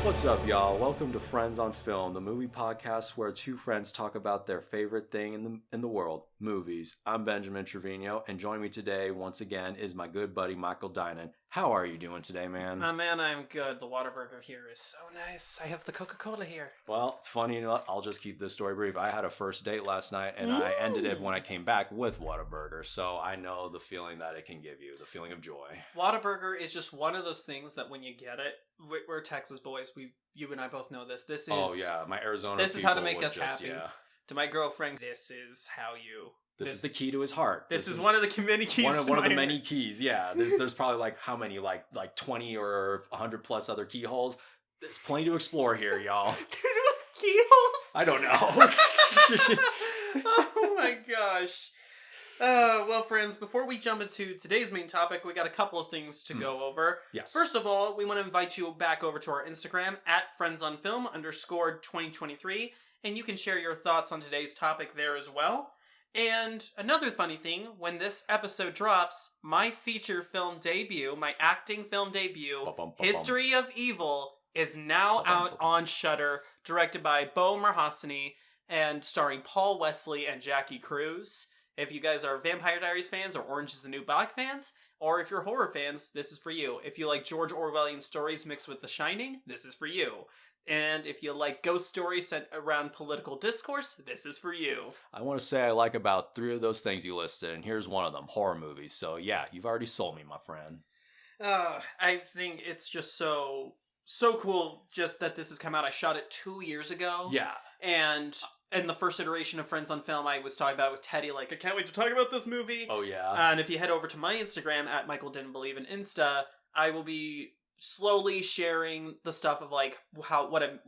What's up, y'all? Welcome to Friends on Film, the movie podcast where two friends talk about their favorite thing in the world, movies. I'm Benjamin Trevino, and joining me today once again is my good buddy Michael Dinan. How are you doing today, man? Man, I'm good. The Whataburger here is so nice. I have the Coca-Cola here. Well, funny enough, I'll just keep this story brief. I had a first date last night, and I ended it when I came back with Whataburger, so I know the feeling that it can give you, the feeling of joy. Whataburger is just one of those things that when you get it, we're Texas boys. You and I both know this. This is Oh yeah, my Arizona. This is how to people make would us just, happy. Yeah. To my girlfriend, this is how you. This is the key to his heart. This is one of the many keys. One of the many keys. Yeah. There's probably like how many like 20 or 100 plus other keyholes. There's plenty to explore here, y'all. Keyholes? I don't know. Oh my gosh. Well, friends, before we jump into today's main topic, we got a couple of things to go over. Yes. First of all, we want to invite you back over to our Instagram at friendsonfilm_2023, and you can share your thoughts on today's topic there as well. And another funny thing, when this episode drops, my feature film debut, my acting film debut, History of Evil, is now out on Shudder, directed by Beau Marhasani and starring Paul Wesley and Jackie Cruz. If you guys are Vampire Diaries fans or Orange is the New Black fans, or if you're horror fans, this is for you. If you like George Orwellian stories mixed with The Shining, this is for you. And if you like ghost stories set around political discourse, this is for you. I want to say I like about 3 of those things you listed, and here's one of them, horror movies. So yeah, you've already sold me, my friend. I think it's just so cool just that this has come out. I shot it 2 years ago. Yeah. And in the first iteration of Friends on Film, I was talking about it with Teddy, like, I can't wait to talk about this movie. Oh yeah. And if you head over to my Instagram, at Michael Didn't Believe in Insta, I will be slowly sharing the stuff of like what I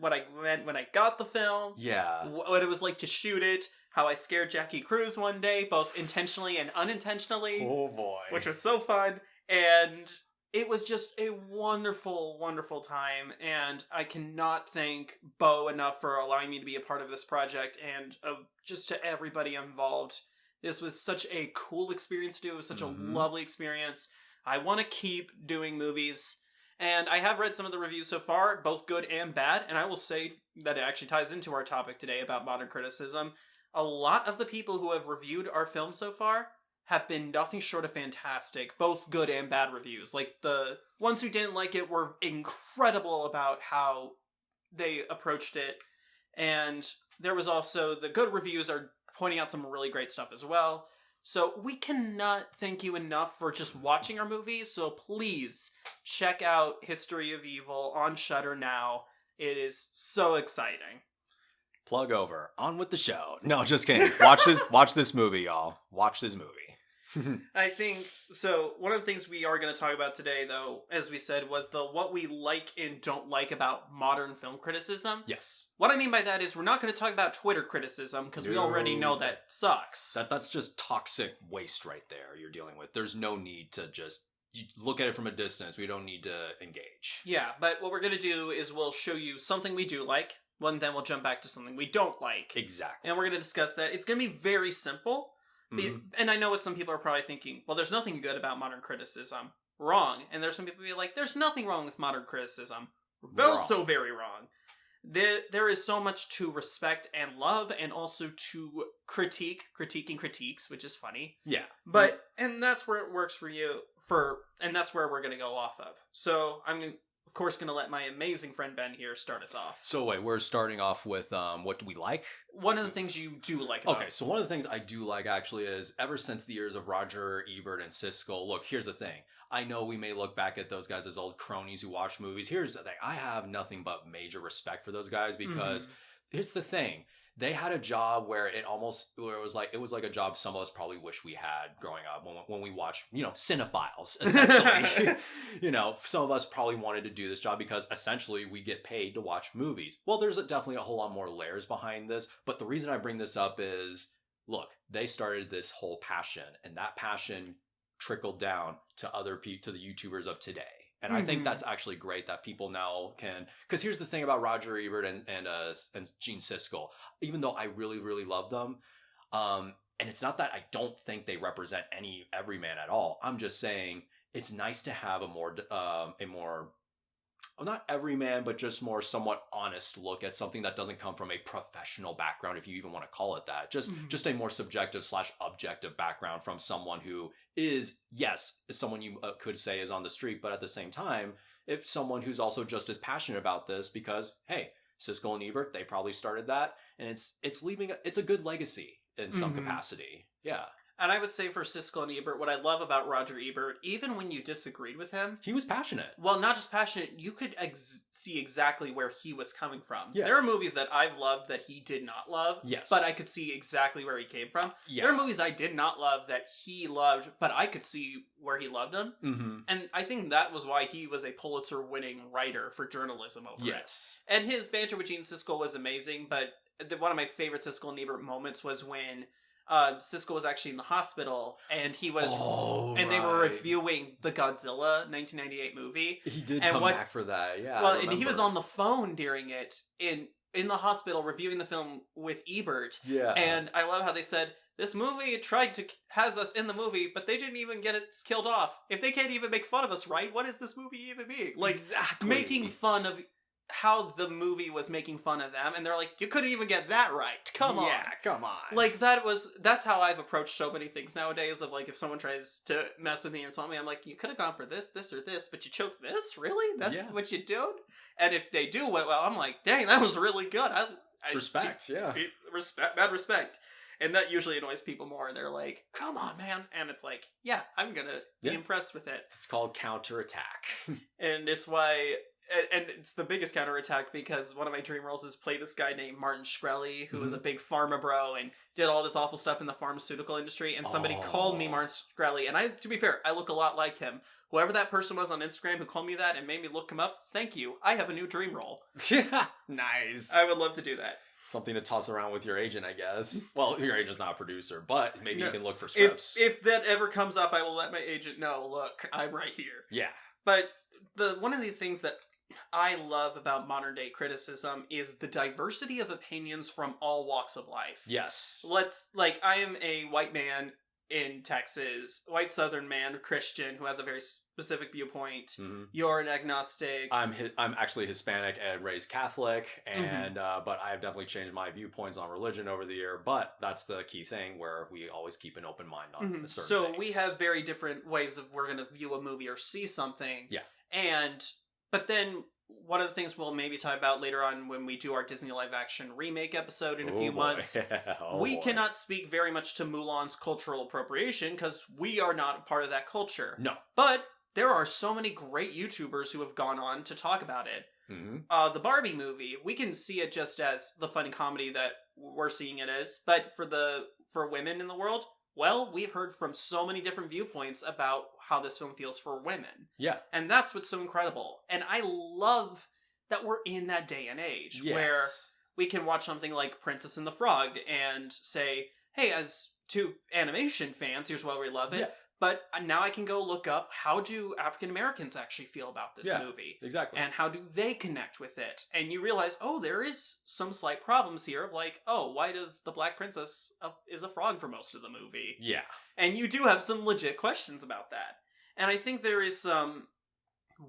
meant when I got the film. Yeah. What it was like to shoot it. How I scared Jackie Cruz one day, both intentionally and unintentionally. Oh boy. Which was so fun. And it was just a wonderful, wonderful time, and I cannot thank Beau enough for allowing me to be a part of this project, and just to everybody involved. This was such a cool experience to do. It was such a lovely experience. I want to keep doing movies, and I have read some of the reviews so far, both good and bad, and I will say that it actually ties into our topic today about modern criticism. A lot of the people who have reviewed our film so far have been nothing short of fantastic, both good and bad reviews. Like, the ones who didn't like it were incredible about how they approached it, and there was also the good reviews are pointing out some really great stuff as well. So we cannot thank you enough for just watching our movie, so please check out History of Evil on Shudder now. It is so exciting. Plug over. On with the show. No, just kidding. Watch this movie, y'all. Watch this movie. I think so. One of the things we are going to talk about today, though, as we said, was what we like and don't like about modern film criticism. Yes. What I mean by that is we're not going to talk about Twitter criticism because we already know that sucks. That's just toxic waste right there you're dealing with. There's no need to just you look at it from a distance. We don't need to engage. Yeah, but what we're going to do is we'll show you something we do like, and then we'll jump back to something we don't like. Exactly. And we're going to discuss that. It's going to be very simple. And I know what some people are probably thinking, well, there's nothing good about modern criticism. Wrong. And there's some people who be like, there's nothing wrong with modern criticism. So very wrong. There is so much to respect and love, and also to critiquing critiques, which is funny. Yeah. But, and that's where it works for you, and that's where we're going to go off of. So, I'm of course going to let my amazing friend Ben here start us off. So wait, we're starting off with what do we like? One of the things you do like about Okay, so one of the things I do like actually is ever since the years of Roger Ebert and Siskel, look, here's the thing. I know we may look back at those guys as old cronies who watch movies. Here's the thing. I have nothing but major respect for those guys because here's the thing. They had a job where it was like a job some of us probably wish we had growing up when we watch, cinephiles, essentially. Some of us probably wanted to do this job because essentially we get paid to watch movies. Well, there's definitely a whole lot more layers behind this, but the reason I bring this up is, look, they started this whole passion, and that passion trickled down to to the YouTubers of today. And I think that's actually great that people now can, because here's the thing about Roger Ebert and Gene Siskel. Even though I really, really love them, and it's not that I don't think they represent every man at all. I'm just saying it's nice to have a more not everyman, but just more somewhat honest look at something that doesn't come from a professional background, if you even want to call it that. Just a more subjective slash objective background from someone who is, yes, someone you could say is on the street, but at the same time, if someone who's also just as passionate about this, because hey, Siskel and Ebert, they probably started that, and it's leaving it's a good legacy in some capacity. Yeah. And I would say for Siskel and Ebert, what I love about Roger Ebert, even when you disagreed with him, He was passionate. well, not just passionate, you could see exactly where he was coming from. Yeah. There are movies that I've loved that he did not love, Yes. but I could see exactly where he came from. Yeah. There are movies I did not love that he loved, but I could see where he loved them. Mm-hmm. And I think that was why he was a Pulitzer-winning writer for journalism over it. Yes. And his banter with Gene Siskel was amazing, but one of my favorite Siskel and Ebert moments was when Siskel was actually in the hospital, and he was, and they were reviewing the Godzilla 1998 movie. He did and come back for that, yeah. Well, and he was on the phone during it in the hospital reviewing the film with Ebert. Yeah. And I love how they said, this movie tried to has us in the movie, but they didn't even get it killed off. If they can't even make fun of us, right? What is this movie even being? Like, exactly. making fun of how the movie was making fun of them, and they're like, you couldn't even get that right. Come on. Yeah, come on. Like, that's how I've approached so many things nowadays, of like, if someone tries to mess with me and insult me, I'm like, you could have gone for this or this, but you chose this? Really? That's what you did? And if they do well, I'm like, dang, that was really good. It's respect, yeah. Mad respect. And that usually annoys people more, and they're like, come on, man. And it's like, yeah, I'm gonna be impressed with it. It's called counterattack. And it's why... And it's the biggest counterattack, because one of my dream roles is play this guy named Martin Shkreli, who was a big pharma bro and did all this awful stuff in the pharmaceutical industry. And somebody called me Martin Shkreli. And to be fair, I look a lot like him. Whoever that person was on Instagram who called me that and made me look him up, thank you. I have a new dream role. Nice. I would love to do that. Something to toss around with your agent, I guess. Well, your agent's not a producer, but maybe you can look for scripts. If that ever comes up, I will let my agent know, look, I'm right here. Yeah. But one of the things that I love about modern day criticism is the diversity of opinions from all walks of life. Yes. I am a white man in Texas, white Southern man, Christian, who has a very specific viewpoint. Mm-hmm. You're an agnostic. I'm actually Hispanic and raised Catholic, and but I have definitely changed my viewpoints on religion over the year. But that's the key thing, where we always keep an open mind on certain So things. we have very different ways of we're going to view a movie or see something. Yeah. But then one of the things we'll maybe talk about later on when we do our Disney live action remake episode in a few months, we cannot speak very much to Mulan's cultural appropriation because we are not a part of that culture. No. But there are so many great YouTubers who have gone on to talk about it. Mm-hmm. The Barbie movie, we can see it just as the funny comedy that we're seeing it as, but for women in the world, well, we've heard from so many different viewpoints about how this film feels for women. Yeah. And that's what's so incredible. And I love that we're in that day and age where we can watch something like Princess and the Frog and say, hey, as two animation fans, here's why we love it. Yeah. But now I can go look up, how do African Americans actually feel about this movie? Exactly. And how do they connect with it? And you realize, there is some slight problems here of like, why does the Black Princess is a frog for most of the movie? Yeah. And you do have some legit questions about that. And I think there is some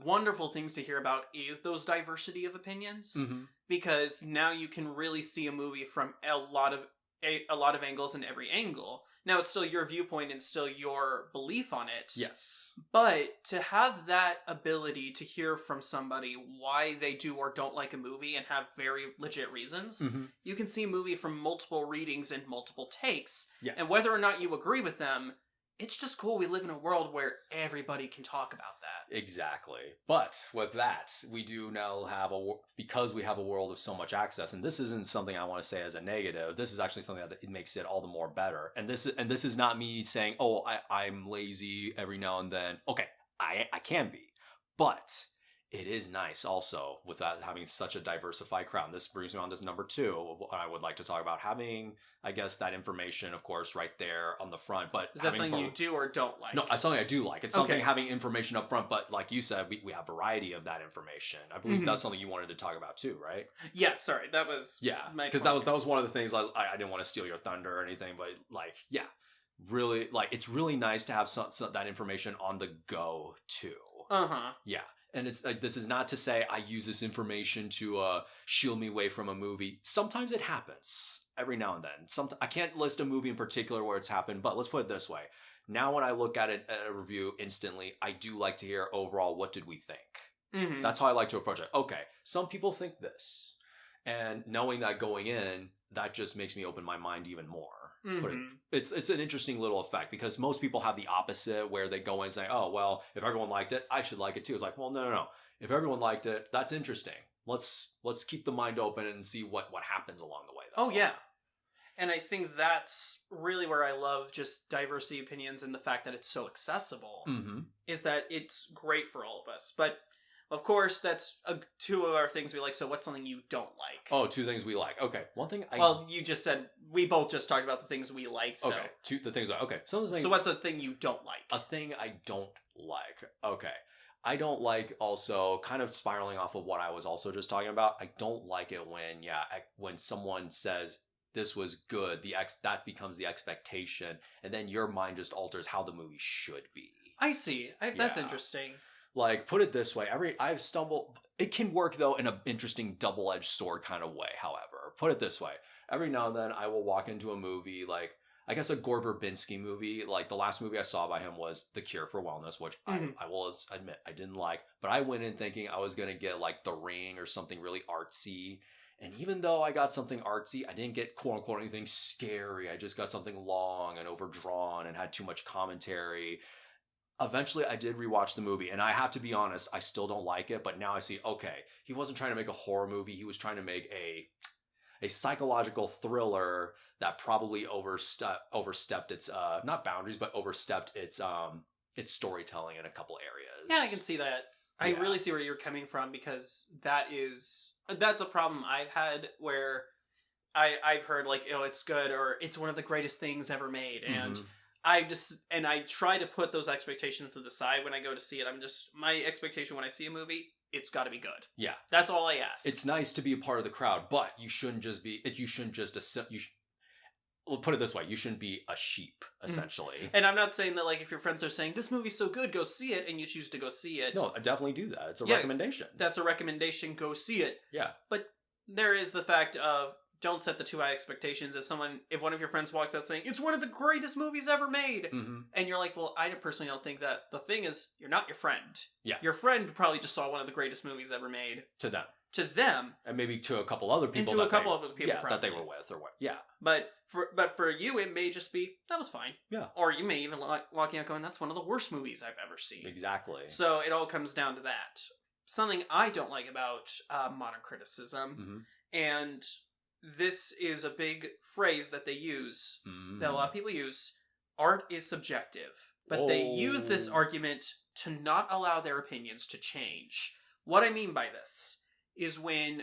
wonderful things to hear about is those diversity of opinions. Mm-hmm. Because now you can really see a movie from a lot of angles and every angle. Now, it's still your viewpoint and still your belief on it. Yes. But to have that ability to hear from somebody why they do or don't like a movie and have very legit reasons, you can see a movie from multiple readings and multiple takes. Yes. And whether or not you agree with them, it's just cool we live in a world where everybody can talk about that. Exactly. But with that, we do now have because we have a world of so much access, and this isn't something I want to say as a negative. This is actually something that it makes it all the more better. And this is not me saying, I'm lazy every now and then. Okay, I can be. But it is nice also with that having such a diversified crowd. And this brings me on to number 2. I would like to talk about having, I guess, that information, of course, right there on the front. But is that something you do or don't like? No, it's something I do like. It's something having information up front. But like you said, we have variety of that information. I believe that's something you wanted to talk about too, right? Yeah, sorry. That was because that was one of the things I didn't want to steal your thunder or anything. But like, yeah, really, like it's really nice to have that information on the go too. Yeah. And it's like, this is not to say I use this information to shield me away from a movie. Sometimes it happens every now and then. I can't list a movie in particular where it's happened, but let's put it this way. Now, when I look at it at a review instantly, I do like to hear overall, what did we think? Mm-hmm. That's how I like to approach it. Okay, some people think this. And knowing that going in, that just makes me open my mind even more. It's an interesting little effect because most people have the opposite where they go in and say, oh, well, if everyone liked it, I should like it too. It's like, well, no. If everyone liked it, that's interesting. Let's keep the mind open and see what happens along the way, though. Oh, yeah. And I think that's really where I love just diversity of opinions and the fact that it's so accessible, is that it's great for all of us. But, of course, that's two of our things we like. So what's something you don't like? Oh, two things we like. Okay. One thing Well, you just said, we both just talked about the things we like. So. Okay. The things okay. Some of the things. So what's a thing you don't like? A thing I don't like. Okay. I don't like, also kind of spiraling off of what I was also just talking about. I don't like it when someone says this was good, that becomes the expectation, and then your mind just alters how the movie should be. I see. That's interesting. Like, put it this way, I've stumbled. It can work though in an interesting double-edged sword kind of way. However, put it this way, every now and then I will walk into a movie, like I guess a Gore Verbinski movie. Like the last movie I saw by him was The Cure for Wellness, which I will admit I didn't like. But I went in thinking I was gonna get like The Ring or something really artsy. And even though I got something artsy, I didn't get quote unquote anything scary. I just got something long and overdrawn and had too much commentary. Eventually, I did rewatch the movie, and I have to be honest, I still don't like it. But now I see, okay, he wasn't trying to make a horror movie. He was trying to make a psychological thriller that probably overstepped its not boundaries, but overstepped its storytelling in a couple areas. Yeah, I can see that. I really see where you're coming from, because that's a problem I've had where I've heard like, oh, it's good, or it's one of the greatest things ever made, and I try to put those expectations to the side when I go to see it. My expectation when I see a movie, it's got to be good. Yeah, that's all I ask. It's nice to be a part of the crowd, but you shouldn't We'll put it this way, you shouldn't be a sheep, essentially. And I'm not saying that, like, if your friends are saying, this movie's so good, go see it, and you choose to go see it. No, I definitely do that. It's a recommendation. That's a recommendation, go see it. Yeah. But there is the fact of, don't set the too high expectations. If one of your friends walks out saying, it's one of the greatest movies ever made, and you're like, well, I personally don't think that. The thing is, you're not your friend. Yeah. Your friend probably just saw one of the greatest movies ever made. To them. And maybe to a couple other people. And to a couple other people, that they were with, or what. Yeah. But for you, it may just be, that was fine. Yeah. Or you may even walking out going, that's one of the worst movies I've ever seen. Exactly. So it all comes down to that. Something I don't like about modern criticism, and this is a big phrase that they use, that a lot of people use, art is subjective. But they use this argument to not allow their opinions to change. What I mean by this is when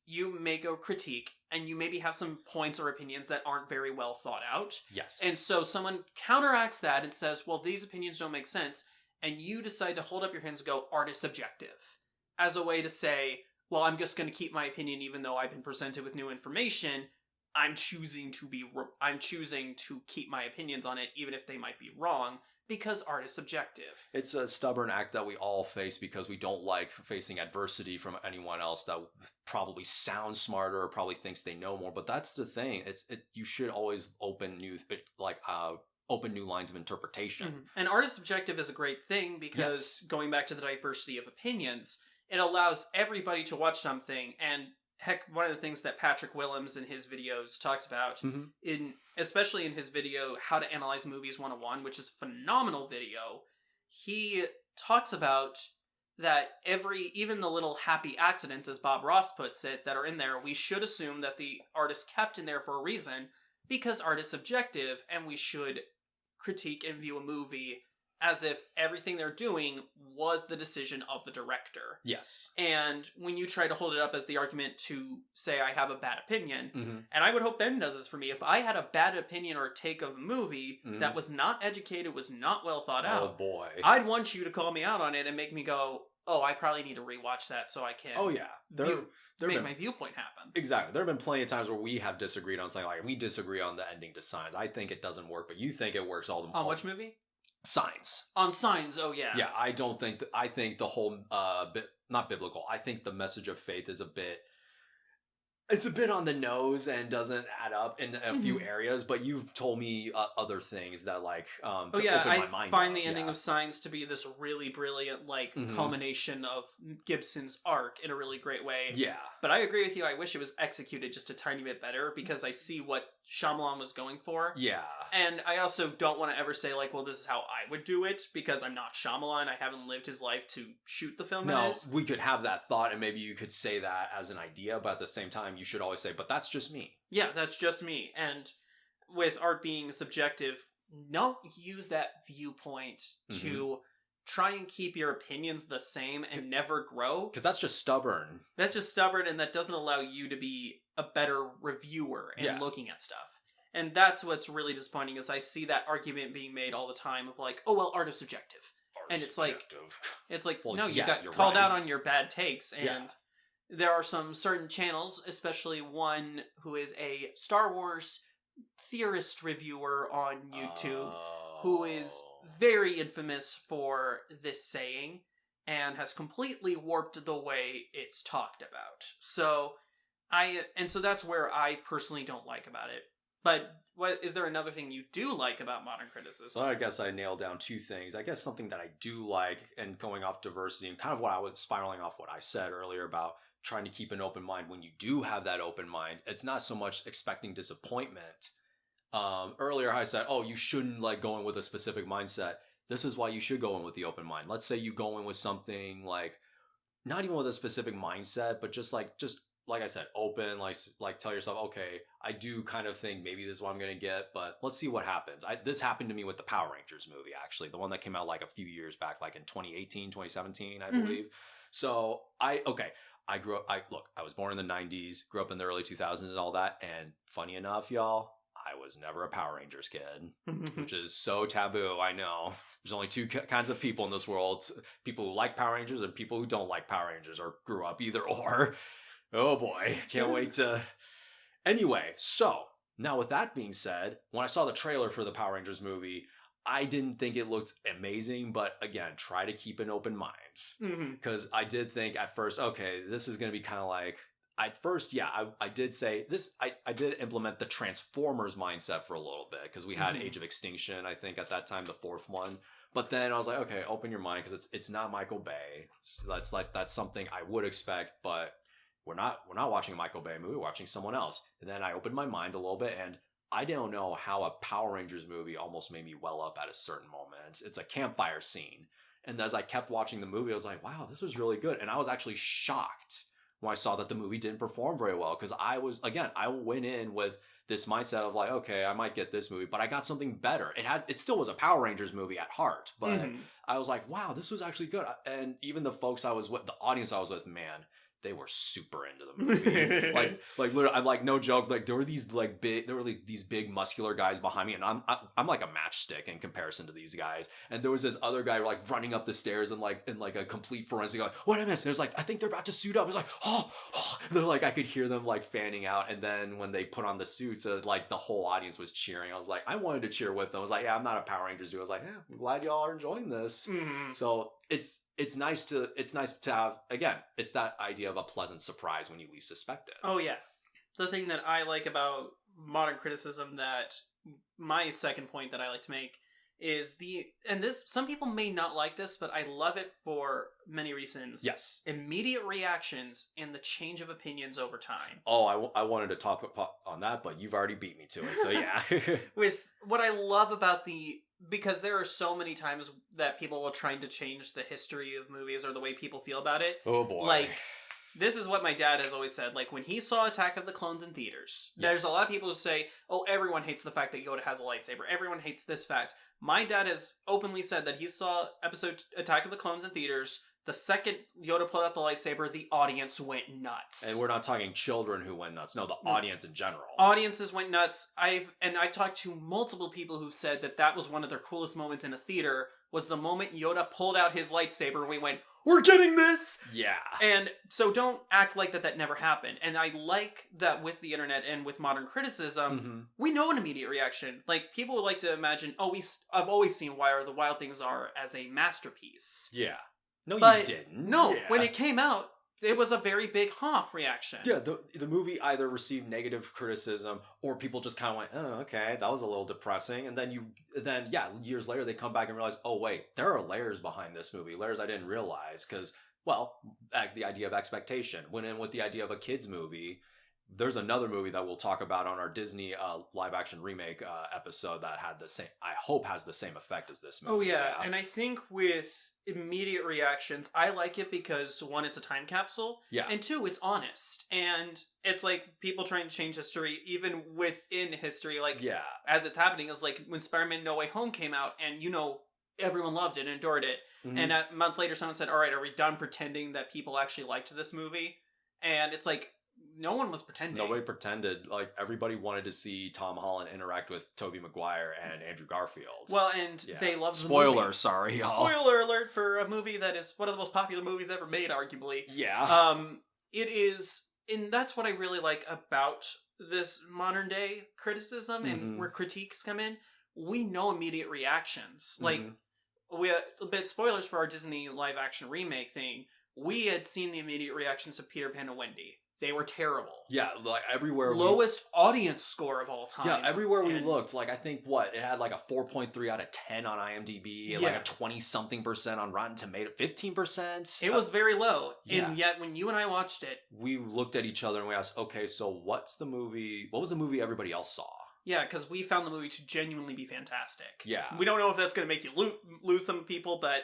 you make a critique and you maybe have some points or opinions that aren't very well thought out. Yes. And so someone counteracts that and says, well, these opinions don't make sense. And you decide to hold up your hands and go, art is subjective. As a way to say, well, I'm just going to keep my opinion even though I've been presented with new information. I'm choosing to keep my opinions on it even if they might be wrong. Because art is subjective. It's a stubborn act that we all face because we don't like facing adversity from anyone else that probably sounds smarter or probably thinks they know more. But that's the thing. You should always open new lines of interpretation. And art is subjective is a great thing because going back to the diversity of opinions, it allows everybody to watch something. And heck, one of the things that Patrick Willems in his videos talks about, especially in his video, How to Analyze Movies 101, which is a phenomenal video, he talks about that even the little happy accidents, as Bob Ross puts it, that are in there, we should assume that the artist kept in there for a reason, because art is subjective, and we should critique and view a movie as if everything they're doing was the decision of the director. Yes. And when you try to hold it up as the argument to say I have a bad opinion, and I would hope Ben does this for me, if I had a bad opinion or take of a movie that was not educated, was not well thought out, I'd want you to call me out on it and make me go, oh, I probably need to rewatch that so I can make my viewpoint happen. Exactly. There have been plenty of times where we have disagreed on something, like we disagree on the ending to Signs. I think it doesn't work, but you think it works all the On which movie? Signs. On Signs, oh yeah. Yeah, I don't think I think the whole not biblical. I think the message of faith is a bit, it's a bit on the nose and doesn't add up in a few Mhm. areas, but you've told me other things that like Oh to yeah, open I my mind find up. the ending Yeah. of Signs to be this really brilliant, like, Hmm. culmination of Gibson's arc in a really great way. Yeah. But I agree with you. I wish it was executed just a tiny bit better because I see what Shyamalan was going for. Yeah. And I also don't want to ever say, like, well, this is how I would do it because I'm not Shyamalan. I haven't lived his life to shoot the film that No, is. we could have that thought and maybe you could say that as an idea, but at the same time, you should always say, but that's just me. Yeah, that's just me. And with art being subjective, don't use that viewpoint to try and keep your opinions the same and never grow. Because that's just stubborn. That's just stubborn and that doesn't allow you to be a better reviewer and Yeah. looking at stuff. And that's what's really disappointing is I see that argument being made all the time of like, oh well, art is subjective. And it's like, Well, no, you yeah, got you're called right. out on your bad takes. And Yeah. there are some certain channels, especially one who is a Star Wars theorist reviewer on YouTube, who is Oh. very infamous for this saying and has completely warped the way it's talked about. So so that's where I personally don't like about it. But what is there another thing you do like about modern criticism? So I guess I nailed down two things. I guess something that I do like, and going off diversity and kind of what I was spiraling off what I said earlier about trying to keep an open mind when you do have that open mind. It's not so much expecting disappointment. Earlier I said, oh, you shouldn't like go in with a specific mindset. This is why you should go in with the open mind. Let's say you go in with something like not even with a specific mindset, but just like I said, open, like tell yourself, okay, I do kind of think maybe this is what I'm gonna get, but let's see what happens. This happened to me with the Power Rangers movie, actually, the one that came out like a few years back, like in 2018, 2017, I Mhm. believe. So I grew up. I was born in the 90s, grew up in the early 2000s and all that. And funny enough, y'all, I was never a Power Rangers kid, which is so taboo. I know. There's only two kinds of people in this world: people who like Power Rangers and people who don't like Power Rangers or grew up either or. Oh boy, can't wait to. Anyway, so now with that being said, when I saw the trailer for the Power Rangers movie, I didn't think it looked amazing, but again, try to keep an open mind. Mhm. Because I did think at first, okay, this is going to be kind of like, at first, yeah, I did say this, I did implement the Transformers mindset for a little bit because we had Mhm. Age of Extinction, I think at that time, the fourth one. But then I was like, okay, open your mind because it's not Michael Bay. So that's something I would expect, but we're not watching a Michael Bay movie, we're watching someone else. And then I opened my mind a little bit and I don't know how a Power Rangers movie almost made me well up at a certain moment. It's a campfire scene. And as I kept watching the movie, I was like, wow, this was really good. And I was actually shocked when I saw that the movie didn't perform very well. Because I went in with this mindset of like, okay, I might get this movie, but I got something better. It still was a Power Rangers movie at heart, but Mhm. I was like, wow, this was actually good. And even the folks I was with, the audience I was with, man, they were super into the movie. like literally, I'm like no joke. Like there were these big muscular guys behind me, and I'm like a matchstick in comparison to these guys. And there was this other guy like running up the stairs and like in like a complete forensic. Like, what did I miss? And it was like I think they're about to suit up. It was like oh. They're like I could hear them like fanning out, and then when they put on the suits, like the whole audience was cheering. I was like I wanted to cheer with them. I was like yeah, I'm not a Power Rangers dude. I was like yeah, I'm glad y'all are enjoying this. Mhm. So it's nice to have, again, it's that idea of a pleasant surprise when you least suspect it. Oh yeah. The thing that I like about modern criticism that my second point that I like to make is some people may not like this, but I love it for many reasons. Yes. Immediate reactions and the change of opinions over time. Oh, I wanted to talk on that, but you've already beat me to it. So yeah. With what I love about because there are so many times that people will try to change the history of movies or the way people feel about it. Oh boy. Like, this is what my dad has always said. Like, when he saw Attack of the Clones in theaters, there's a Yes. lot of people who say, oh, everyone hates the fact that Yoda has a lightsaber. Everyone hates this fact. My dad has openly said that he saw episode Attack of the Clones in theaters. The second Yoda pulled out the lightsaber, the audience went nuts. And we're not talking children who went nuts. No, the audience in general. Audiences went nuts. I've talked to multiple people who've said that was one of their coolest moments in a theater was the moment Yoda pulled out his lightsaber and we went, we're getting this. Yeah. And so don't act like that never happened. And I like that with the internet and with modern criticism, Mhm. we know an immediate reaction. Like, people would like to imagine, I've always seen Where the Wild Things Are as a masterpiece. Yeah. No, you But didn't. no, Yeah. when it came out, it was a very big reaction. Yeah, the movie either received negative criticism or people just kind of went, "Oh, okay, that was a little depressing." And then years later they come back and realize, "Oh, wait, there are layers behind this movie, layers I didn't realize." Because, well, the idea of expectation went in with the idea of a kids movie. There's another movie that we'll talk about on our Disney live action remake episode that had the same. I hope has the same effect as this movie. Oh yeah, and I think with immediate reactions, I like it because one, it's a time capsule, Yeah. and two, it's honest, and it's like people trying to change history, even within history. Like, Yeah. as it's happening, is like when Spider-Man: No Way Home came out, and everyone loved it and adored it, Mhm. and a month later, someone said, "All right, are we done pretending that people actually liked this movie?" And it's like, no one was pretending. Nobody pretended. Like, everybody wanted to see Tom Holland interact with Tobey Maguire and Andrew Garfield. Well, and Yeah. they loved the Spoiler, movie. sorry, y'all. Spoiler alert for a movie that is one of the most popular movies ever made, arguably. Yeah. It is, and that's what I really like about this modern day criticism and Mhm. where critiques come in. We know immediate reactions. Like, Mhm. we a bit spoilers for our Disney live action remake thing. We had seen the immediate reactions to Peter Pan and Wendy. They were terrible. Yeah, like everywhere Lowest audience score of all time. Yeah, everywhere we And- looked, like I think it had like a 4.3 out of 10 on IMDb and like Yeah. a 20-something% on Rotten Tomato, 15%. It was very low. yeah. And yet when you and I watched it, We looked at each other and we asked, okay, so what was the movie everybody else saw? yeah, because we found the movie to genuinely be fantastic. Yeah. We don't know if that's going to make you lose some people, but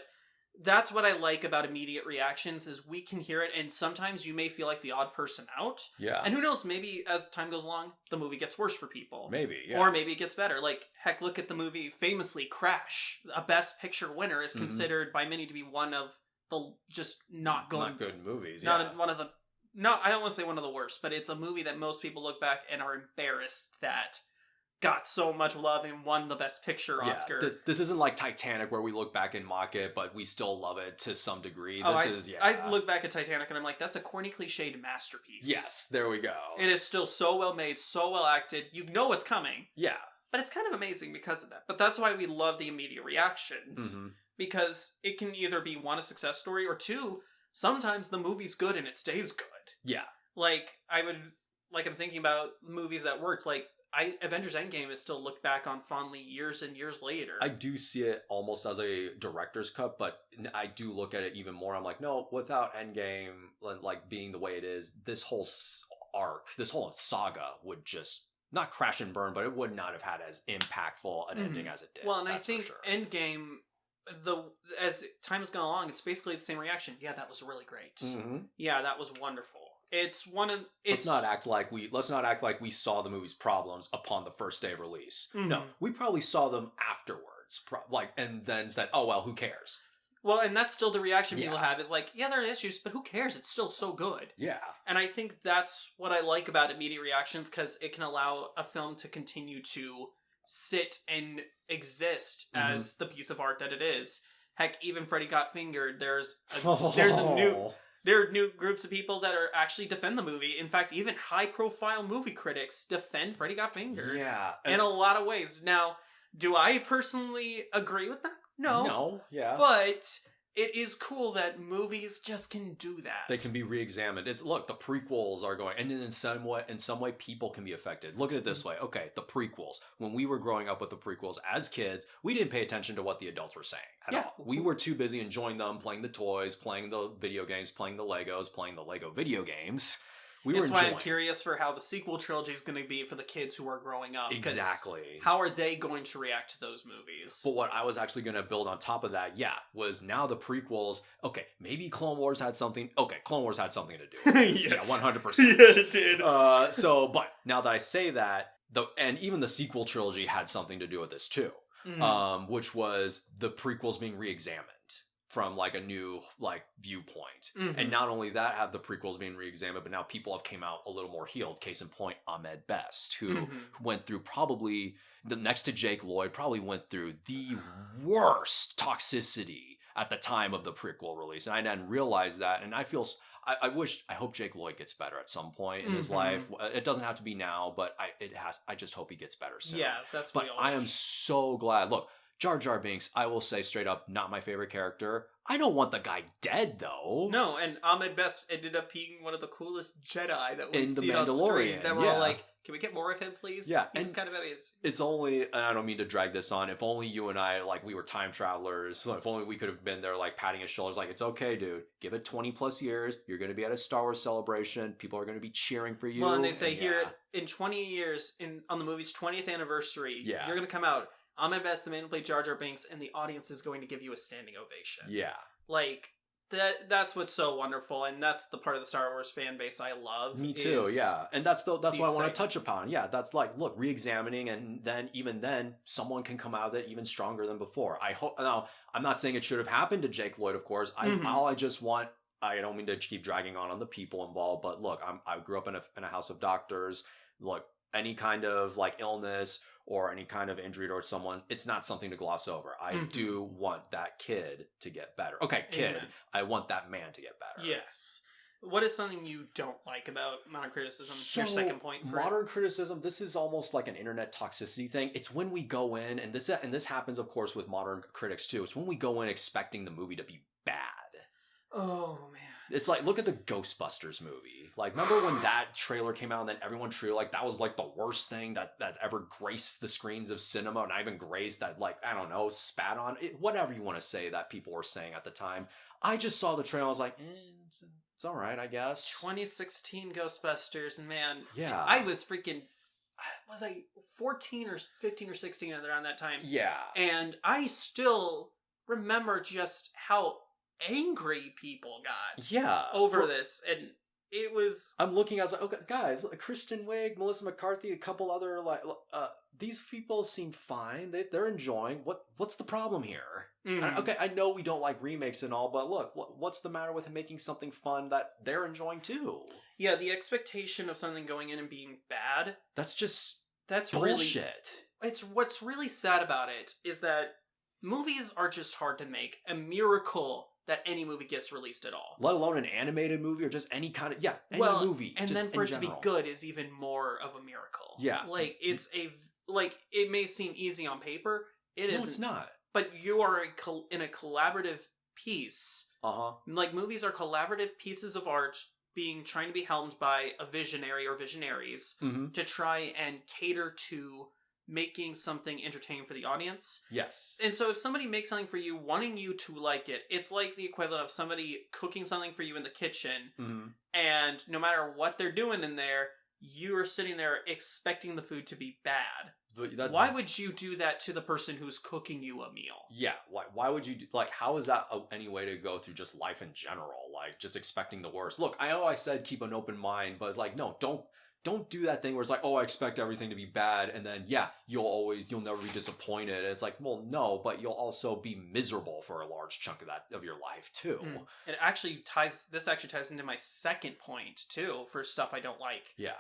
that's what I like about immediate reactions is we can hear it, and sometimes you may feel like the odd person out. Yeah. And who knows, maybe as time goes along, the movie gets worse for people. Maybe, yeah. Or maybe it gets better. Like, heck, look at the movie famously Crash. A Best Picture winner is Mhm. considered by many to be one of the just not good movies, not yeah. one of the no, I don't want to say one of the worst, but it's a movie that most people look back and are embarrassed that got so much love and won the Best Picture Oscar. Yeah, this isn't like Titanic where we look back and mock it, but we still love it to some degree. I look back at Titanic and I'm like, that's a corny, cliched masterpiece. Yes, there we go. It is still so well made, so well acted. You know what's coming. Yeah. But it's kind of amazing because of that. But that's why we love the immediate reactions. Mm-hmm. Because it can either be one, a success story, or two, sometimes the movie's good and it stays good. Yeah. Like, I'm thinking about movies that worked. Like, Avengers Endgame is still looked back on fondly years and years later. I do see it almost as a director's cut, but I do look at it even more. I'm like, no, without Endgame like being the way it is, this whole arc, this whole saga would just not crash and burn, but it would not have had as impactful an ending as it did. Well, and that's I think for sure. Endgame, as time has gone along, it's basically the same reaction. Yeah, that was really great. Mm-hmm. Yeah, that was wonderful. Let's not act like we saw the movie's problems upon the first day of release. Mhm. No, we probably saw them afterwards, and then said, "Oh well, who cares?" Well, and that's still the reaction people Yeah. have is like, yeah, there are issues, but who cares? It's still so good. Yeah. And I think that's what I like about immediate reactions, because it can allow a film to continue to sit and exist as the piece of art that it is. Heck, even Freddy Got Fingered, there are new groups of people that are actually defend the movie. In fact, even high-profile movie critics defend Freddy Got Fingered. Yeah. In a lot of ways. Now, do I personally agree with that? No. No. Yeah. But it is cool that movies just can do that. They can be re-examined. Look, the prequels are going, and in some way, people can be affected. Look at it this way. Okay, the prequels. When we were growing up with the prequels as kids, we didn't pay attention to what the adults were saying at all. We were too busy enjoying them, playing the toys, playing the video games, playing the Legos, playing the Lego video games. That's why I'm curious for how the sequel trilogy is going to be for the kids who are growing up. Exactly. How are they going to react to those movies? But what I was actually going to build on top of that, was now the prequels. Okay, maybe Clone Wars had something. Okay, Clone Wars had something to do with this. Yes. Yeah, 100%. Yes, it did. But now that I say that, and even the sequel trilogy had something to do with this too, which was the prequels being re-examined from like a new viewpoint. And not only that, have the prequels being re-examined, but now people have came out a little more healed. Case in point, Ahmed Best, who went through probably next to Jake Lloyd, probably went through the worst toxicity at the time of the prequel release, and I didn't realize that. And I hope Jake Lloyd gets better at some point in his life. It doesn't have to be now, but I just hope he gets better soon. Yeah, that's what But we all I am wish. so glad. Look, Jar Jar Binks, I will say straight up, not my favorite character. I don't want the guy dead though. No, and Ahmed Best ended up being one of the coolest Jedi that In we've The seen on screen. Mandalorian, That we're all yeah. like, can we get more of him, please? Yeah, He was and kind of amazing. It's only, and I don't mean to drag this on, if only you and I, like, we were time travelers, so if only we could have been there, like, patting his shoulders, like, it's okay, dude. Give it 20 plus years. You're going to be at a Star Wars celebration. People are going to be cheering for you. Well, and they say and here yeah. in 20 years, on the movie's 20th anniversary, Yeah. you're going to come out. Ahmed Best, the man who played Jar Jar Binks, and the audience is going to give you a standing ovation. Yeah. Like, that's what's so wonderful, and that's the part of the Star Wars fan base I love. Me too, yeah. And that's what I want to excitement. touch upon. Yeah, that's like, look, re-examining, and then even then, someone can come out of it even stronger than before. I hope. Now, I'm not saying it should have happened to Jake Lloyd, of course. All I just want. I don't mean to keep dragging on the people involved, but look, I grew up in a house of doctors. Look, any kind of like illness or any kind of injury towards someone, it's not something to gloss over. I do want that kid to get better. Okay, kid. Amen. I want that man to get better. Yes. What is something you don't like about modern criticism? So, Your second point for modern criticism, this is almost like an internet toxicity thing. It's when we go in, and this happens, of course, with modern critics too. It's when we go in expecting the movie to be bad. Oh man. It's like, look at the Ghostbusters movie. Like, remember when that trailer came out and then everyone treated like that was like the worst thing that ever graced the screens of cinema, not even graced, that, like, I don't know, spat on it, whatever you want to say that people were saying at the time. I just saw the trailer, I was like, it's all right, I guess. 2016 Ghostbusters, and man, Yeah. I was freaking, was I 14 or 15 or 16 around that time? Yeah. And I still remember just how angry people got Yeah. over this, and it was. I'm looking, I was like, okay, guys, Kristen Wiig, Melissa McCarthy, a couple other, like, these people seem fine. They're enjoying. What's the problem here? Okay, I know we don't like remakes and all, but look, what's the matter with making something fun that they're enjoying too? Yeah, the expectation of something going in and being bad. That's just That's bullshit. It's what's really sad about it is that movies are just hard to make. A miracle that any movie gets released at all. Let alone an animated movie or just any kind of, any movie. And just then for in it to be general. good is even more of a miracle. Yeah. Like, it's it may seem easy on paper. It No, isn't. it's not. But you are in a collaborative piece. Like, movies are collaborative pieces of art trying to be helmed by a visionary or visionaries to try and cater to making something entertaining for the audience. Yes. And so if somebody makes something for you, wanting you to like it, it's like the equivalent of somebody cooking something for you in the kitchen, and no matter what they're doing in there, you are sitting there expecting the food to be bad. Why would you do that to the person who's cooking you a meal? Yeah, why would you do, like, how is that any way to go through just life in general? Like, just expecting the worst. Look, I know I said keep an open mind, but it's like, no, don't do that thing where it's like, oh, I expect everything to be bad, and then you'll never be disappointed. And it's like, well, no, but you'll also be miserable for a large chunk of your life too. It actually ties into my second point too, for stuff I don't like. Yeah.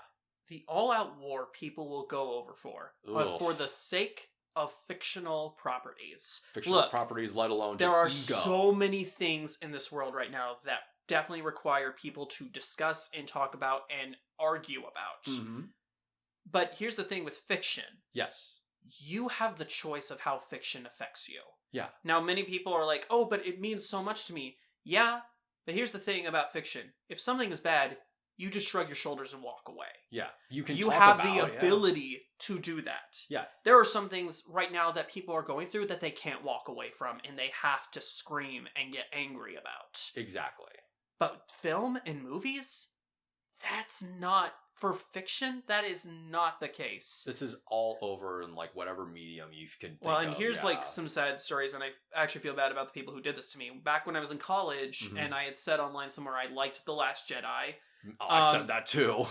The all-out war people will go over for the sake of fictional properties. Fictional properties, let alone just there are ego. so many things in this world right now that definitely require people to discuss and talk about and argue about. But here's the thing with fiction. Yes. You have the choice of how fiction affects you. Yeah. Now, many people are like, oh, but it means so much to me. Yeah, but here's the thing about fiction. If something is bad, you just shrug your shoulders and walk away. Yeah. You have the ability to do that. Yeah. There are some things right now that people are going through that they can't walk away from, and they have to scream and get angry about. Exactly. But film and movies, that's not, for fiction, that is not the case. This is all over in, like, whatever medium you can think Well, and of. here's like some sad stories, and I actually feel bad about the people who did this to me. Back when I was in college, and I had said online somewhere I liked The Last Jedi. Oh, I said that too.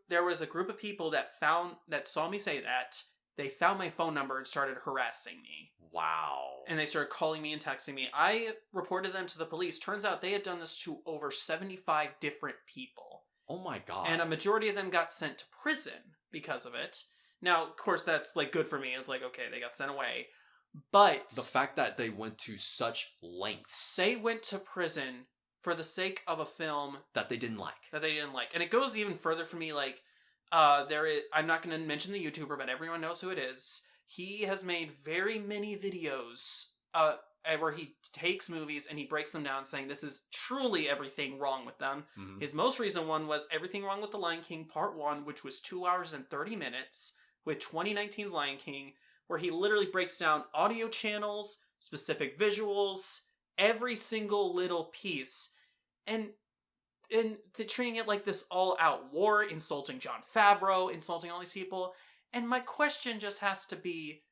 There was a group of people that saw me say that. They found my phone number and started harassing me. Wow. And they started calling me and texting me. I reported them to the police. Turns out they had done this to over 75 different people. Oh my god. And a majority of them got sent to prison because of it. Now, of course, that's like good for me. It's like, okay, they got sent away. But The fact that they went to such lengths they went to prison for the sake of a film that they didn't like. that they didn't like. And it goes even further for me, like, I'm not going to mention the YouTuber, but everyone knows who it is. He has made very many videos where he takes movies and he breaks them down, saying this is truly everything wrong with them. Mhm. His most recent one was Everything Wrong with The Lion King Part 1, which was 2 hours and 30 minutes with 2019's Lion King, where he literally breaks down audio channels, specific visuals, every single little piece. And they're treating it like this all-out war, insulting Jon Favreau, insulting all these people. And my question just has to be,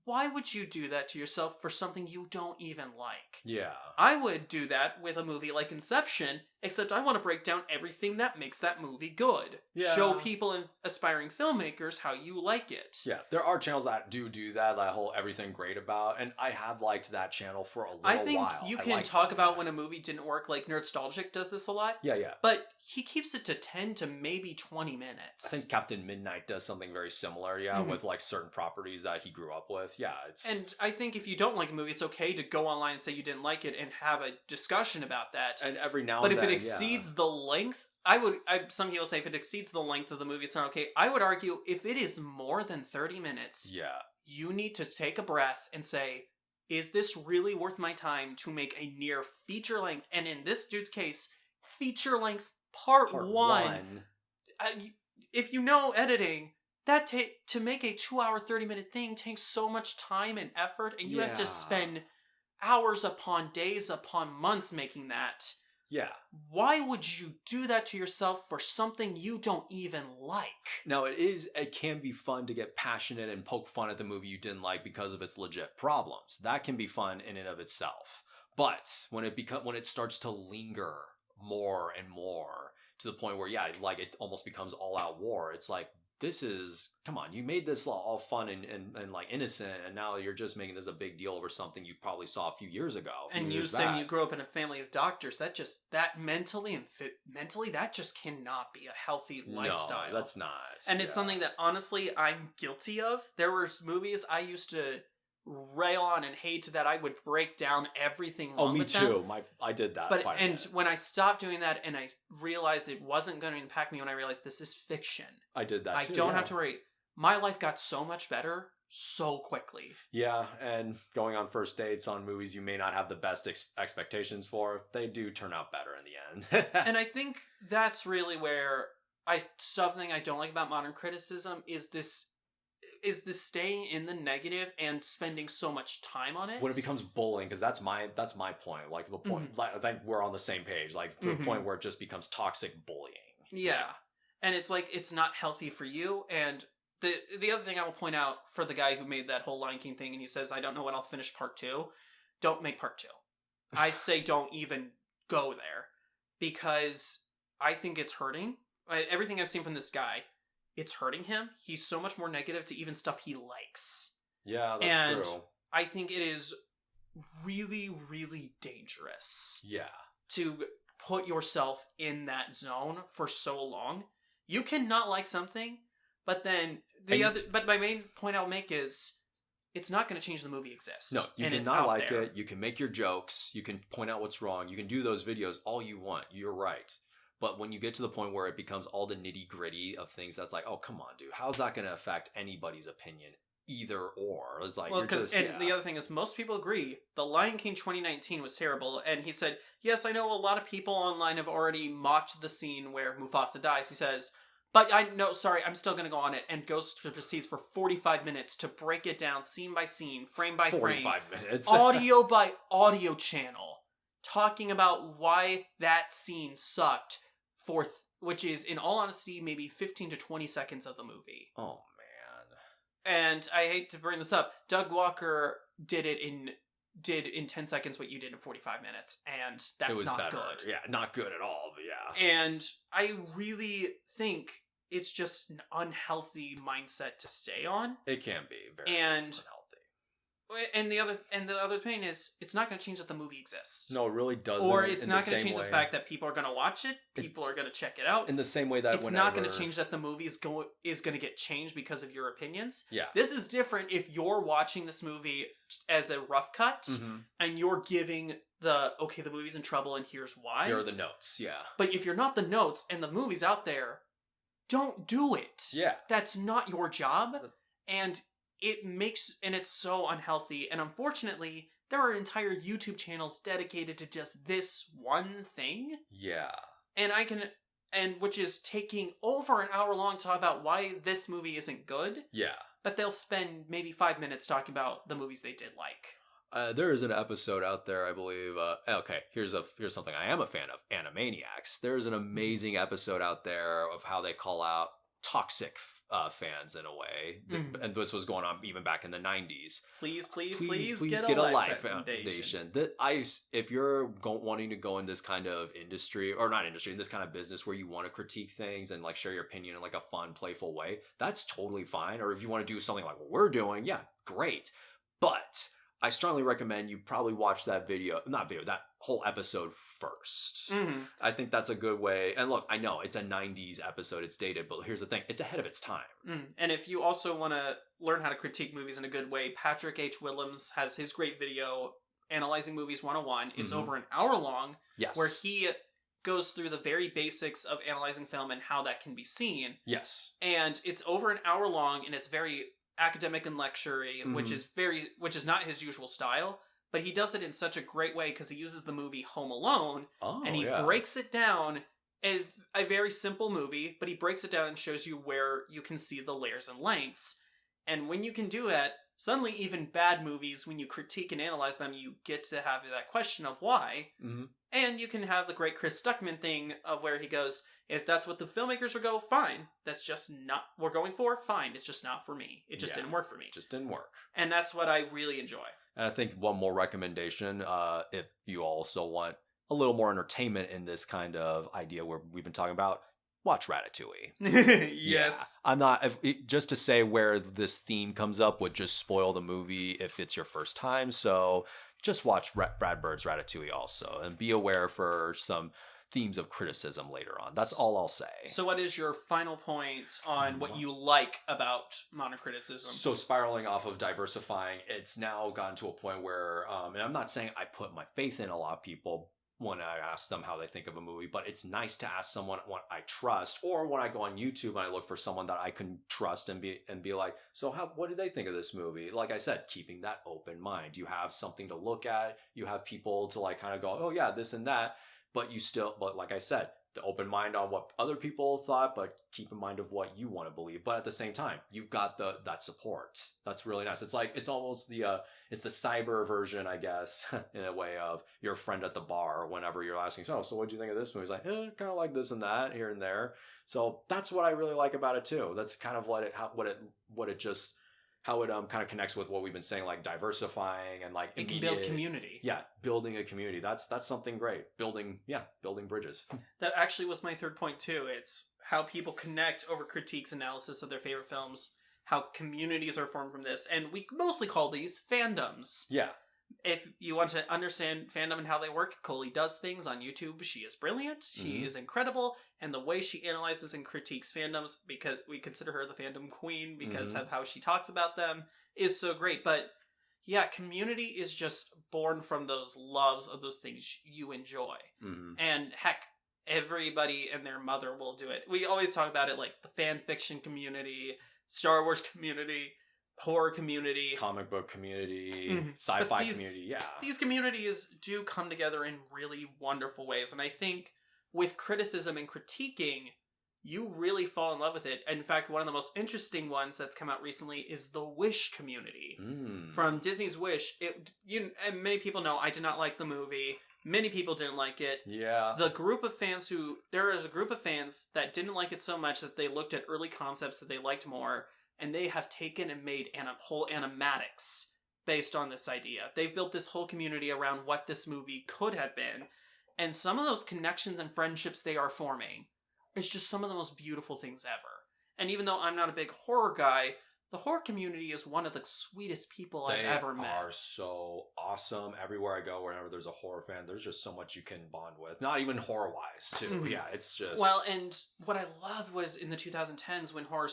why would you do that to yourself for something you don't even like? Yeah. I would do that with a movie like Inception, except I want to break down everything that makes that movie good. Yeah. Show people and aspiring filmmakers how you like it. Yeah, there are channels that do that whole everything great about, and I have liked that channel for a little while. I think you I can liked talk it, about yeah. when a movie didn't work, like Nerdstalgic does this a lot, Yeah, yeah. but he keeps it to 10 to maybe 20 minutes. I think Captain Midnight does something very similar, with like certain properties that he grew up with. Yeah, it's And I think if you don't like a movie, it's okay to go online and say you didn't like it and have a discussion about that. and every now But and if then, it exceeds the length, some people say if it exceeds the length of the movie, it's not okay. I would argue if it is more than 30 minutes, yeah, you need to take a breath and say, is this really worth my time to make a near feature length? And in this dude's case, feature length part one. If you know editing, that to make a 2 hour 30-minute thing takes so much time and effort, and you have to Yeah. spend hours upon days upon months making that. Yeah. Why would you do that to yourself for something you don't even like? Now it can be fun to get passionate and poke fun at the movie you didn't like because of its legit problems. That can be fun in and of itself. But when it starts to linger more and more to the point where like it almost becomes all out war, it's like, come on, you made this all fun and like innocent, and now you're just making this a big deal over something you probably saw a few years ago. And you saying you grew up in a family of doctors, that mentally that just cannot be a healthy lifestyle. No, that's not. And it's something that honestly I'm guilty of. There were movies I used to rail on and hate that I would break down everything wrong me with too. them. I did that. But quite a bit. when I stopped doing that and I realized it wasn't going to impact me, when I realized this is fiction, I did that too. I don't have to worry. My life got so much better so quickly. Yeah, and going on first dates on movies you may not have the best expectations for, they do turn out better in the end. And I think that's really where something I don't like about modern criticism is this staying in the negative and spending so much time on it. When it becomes bullying, because that's my point. Like the point, I think we're on the same page. Like to the point where it just becomes toxic bullying. Yeah. And it's like, it's not healthy for you. And the other thing I will point out for the guy who made that whole Lion King thing, and he says, I don't know when I'll finish part 2. Don't make part 2. I'd say don't even go there, because I think it's hurting. Everything I've seen from this guy, it's hurting him. He's so much more negative to even stuff he likes. Yeah, that's true. I think it is really, really dangerous. Yeah. To put yourself in that zone for so long. You cannot like something, but then but my main point I'll make is it's not going to change the movie exists. No, you cannot like it. You can make your jokes. You can point out what's wrong. You can do those videos all you want. You're right. But when you get to the point where it becomes all the nitty gritty of things, that's like, oh, come on, dude. How's that going to affect anybody's opinion? Either or. It's like, the other thing is, most people agree The Lion King 2019 was terrible. And he said, yes, I know a lot of people online have already mocked the scene where Mufasa dies. He says, but I'm still going to go on it, and proceeds for 45 minutes to break it down scene by scene, frame by frame, 45 minutes, audio by audio channel, talking about why that scene sucked which is, in all honesty, maybe 15 to 20 seconds of the movie. Oh, and I hate to bring this up, Doug Walker did in 10 seconds what you did in 45 minutes, and that's not better. Good. Yeah, not good at all, but yeah. And I really think it's just an unhealthy mindset to stay on. It can be very unhealthy. And the other thing is, it's not going to change that the movie exists. No, it really doesn't. Or it's in not the going to same change the way- fact that people are going to watch it. People are going to check it out. in the same way that It's whenever, not going to change that the movie is going to get changed because of your opinions. Yeah. This is different if you're watching this movie as a rough cut Mhm. and you're giving the movie's in trouble and here's why. Here are the notes. Yeah. But if you're not the notes and the movie's out there, don't do it. Yeah. That's not your job. And it's so unhealthy. And unfortunately, there are entire YouTube channels dedicated to just this one thing. Yeah. And which is taking over an hour long to talk about why this movie isn't good. Yeah. But they'll spend maybe 5 minutes talking about the movies they did like. There is an episode out there, I believe. Okay, here's something I am a fan of: Animaniacs. There's an amazing episode out there of how they call out toxic fans in a way, and this was going on even back in the 90s. Please Get a life foundation. If you're wanting to go in this kind of industry, or not industry, in this kind of business where you want to critique things and like share your opinion in like a fun, playful way, that's totally fine. Or if you want to do something like what we're doing, yeah, great. But I strongly recommend you probably watch that that whole episode first. Mm-hmm. I think that's a good way. And look, I know it's a 90s episode, it's dated, but here's the thing, it's ahead of its time. And if you also want to learn how to critique movies in a good way, Patrick H. Willems has his great video, Analyzing Movies 101. It's over an hour long, Yes. where he goes through the very basics of analyzing film and how that can be seen. Yes. And it's over an hour long, and it's very academic and lecture-y, which is not his usual style, but he does it in such a great way because he uses the movie Home Alone, and he breaks it down as a very simple movie, but he breaks it down and shows you where you can see the layers and lengths. And when you can do that, suddenly even bad movies, when you critique and analyze them, you get to have that question of why. And you can have the great Chris Stuckman thing of where he goes, if that's what the filmmakers would go, fine. That's just not what we're going for, fine. It's just not for me. It just didn't work for me. Just didn't work. And that's what I really enjoy. And I think one more recommendation, if you also want a little more entertainment in this kind of idea where we've been talking about, watch Ratatouille. Yes. Yeah. I'm not, just to say where this theme comes up would just spoil the movie if it's your first time. So just watch Brad Bird's Ratatouille also, and be aware for some themes of criticism later on. That's all I'll say. So what is your final point on what you like about modern criticism? So spiraling off of diversifying, it's now gotten to a point where, and I'm not saying I put my faith in a lot of people when I ask them how they think of a movie, but it's nice to ask someone what I trust, or when I go on YouTube and I look for someone that I can trust and be like, so what did they think of this movie? Like I said, keeping that open mind. You have something to look at. You have people to like kind of go, oh yeah, this and that. But like I said, the open mind on what other people thought, but keep in mind of what you want to believe. But at the same time, you've got that support. That's really nice. It's almost it's the cyber version, I guess, in a way of your friend at the bar whenever you're asking, so what do you think of this movie? He's like, kind of like this and that here and there. So that's what I really like about it too. That's kind of how it kind of connects with what we've been saying, like diversifying and like it can build community. Yeah, building a community. That's something great. Building bridges. That actually was my third point too. It's how people connect over critiques, analysis of their favorite films, how communities are formed from this, and we mostly call these fandoms. Yeah. If you want to understand fandom and how they work, Coley does things on YouTube. She is brilliant. She is incredible. And the way she analyzes and critiques fandoms, because we consider her the fandom queen because of how she talks about them, is so great. But yeah, community is just born from those loves of those things you enjoy. And heck, everybody and their mother will do it. We always talk about it like the fan fiction community, Star Wars community, horror community, comic book community, sci-fi community. Yeah, these communities do come together in really wonderful ways, and I think with criticism and critiquing, you really fall in love with it. In fact, one of the most interesting ones that's come out recently is the Wish community from Disney's Wish. And many people know I did not like the movie. Many people didn't like it. Yeah. There is a group of fans that didn't like it so much that they looked at early concepts that they liked more. And they have taken and made whole animatics based on this idea. They've built this whole community around what this movie could have been. And some of those connections and friendships they are forming is just some of the most beautiful things ever. And even though I'm not a big horror guy, the horror community is one of the sweetest people I've They ever met. are so awesome. Everywhere I go, whenever there's a horror fan, there's just so much you can bond with. Not even horror wise, too. Mhm. Yeah, it's just. Well, and what I loved was in the 2010s when horror